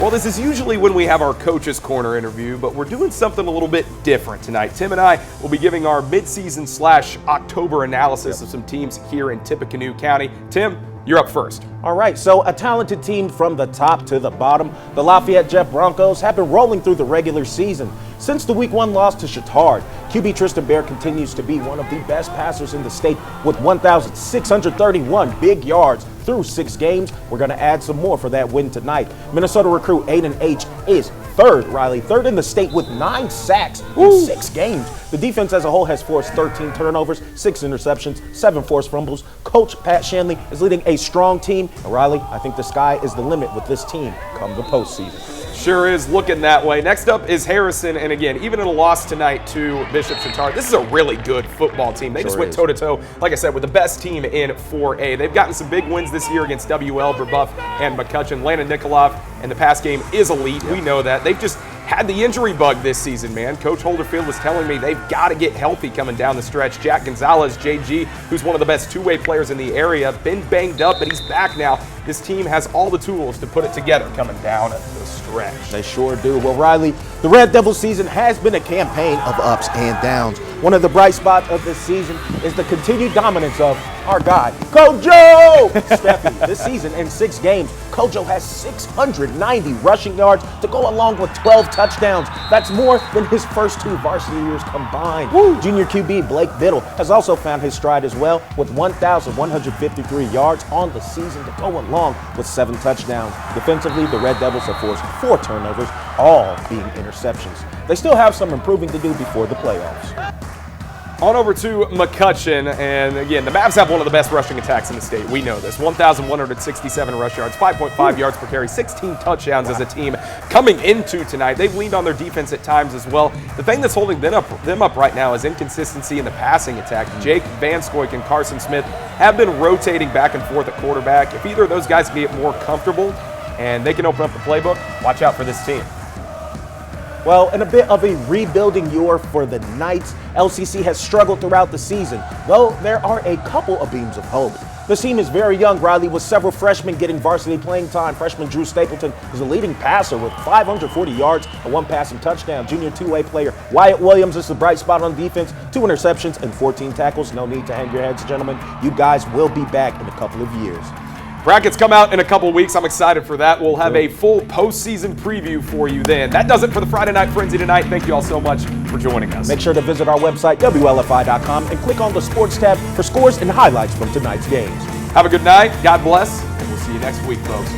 Well, this is usually when we have our Coach's Corner interview, but we're doing something a little bit different tonight. Tim and I will be giving our midseason / October analysis of some teams here in Tippecanoe County. Tim, you're up first. All right, so a talented team from the top to the bottom. The Lafayette Jeff Broncos have been rolling through the regular season. Since the Week 1 loss to Chittard, QB Tristan Bear continues to be one of the best passers in the state with 1,631 big yards through 6 games. We're going to add some more for that win tonight. Minnesota recruit Aiden H. is third in the state with 9 sacks in 6 games. The defense as a whole has forced 13 turnovers, 6 interceptions, 7 forced fumbles. Coach Pat Shanley is leading a strong team. And Riley, I think the sky is the limit with this team come the postseason. Sure is looking that way. Next up is Harrison, and again, even in a loss tonight to Bishop Chittard, this is a really good football team. They just went toe-to-toe, like I said, with the best team in 4A. They've gotten some big wins this year against WL, Brebeuf, and McCutcheon. Landon Nikolov and the pass game is elite. We know that. They've just had the injury bug this season, man. Coach Holderfield was telling me they've got to get healthy coming down the stretch. Jack Gonzalez, JG, who's one of the best two-way players in the area, been banged up, but he's back now. This team has all the tools to put it together coming down the stretch. They sure do. Well, Riley, the Red Devil season has been a campaign of ups and downs. One of the bright spots of this season is the continued dominance of our guy, Kojo Steffi. This season, in 6 games, Kojo has 690 rushing yards to go along with 12 touchdowns. That's more than his first 2 varsity years combined. Junior QB Blake Biddle has also found his stride as well with 1,153 yards on the season to go along with 7 touchdowns. Defensively, the Red Devils have forced 4 turnovers, all being interceptions. They still have some improving to do before the playoffs. On over to McCutcheon, and again, the Mavs have one of the best rushing attacks in the state. We know this. 1,167 rush yards, 5.5 yards per carry, 16 touchdowns as a team coming into tonight. They've leaned on their defense at times as well. The thing that's holding them up right now is inconsistency in the passing attack. Jake Van Scoik and Carson Smith have been rotating back and forth at quarterback. If either of those guys can get more comfortable and they can open up the playbook, watch out for this team. Well, in a bit of a rebuilding year for the Knights, LCC has struggled throughout the season, though there are a couple of beams of hope. The team is very young, Riley, with several freshmen getting varsity playing time. Freshman Drew Stapleton is the leading passer with 540 yards and 1 passing touchdown. Junior two-way player Wyatt Williams is the bright spot on defense, 2 interceptions and 14 tackles. No need to hang your heads, gentlemen. You guys will be back in a couple of years. Brackets come out in a couple weeks. I'm excited for that. We'll have a full postseason preview for you then. That does it for the Friday Night Frenzy tonight. Thank you all so much for joining us. Make sure to visit our website, WLFI.com, and click on the Sports tab for scores and highlights from tonight's games. Have a good night. God bless. And we'll see you next week, folks.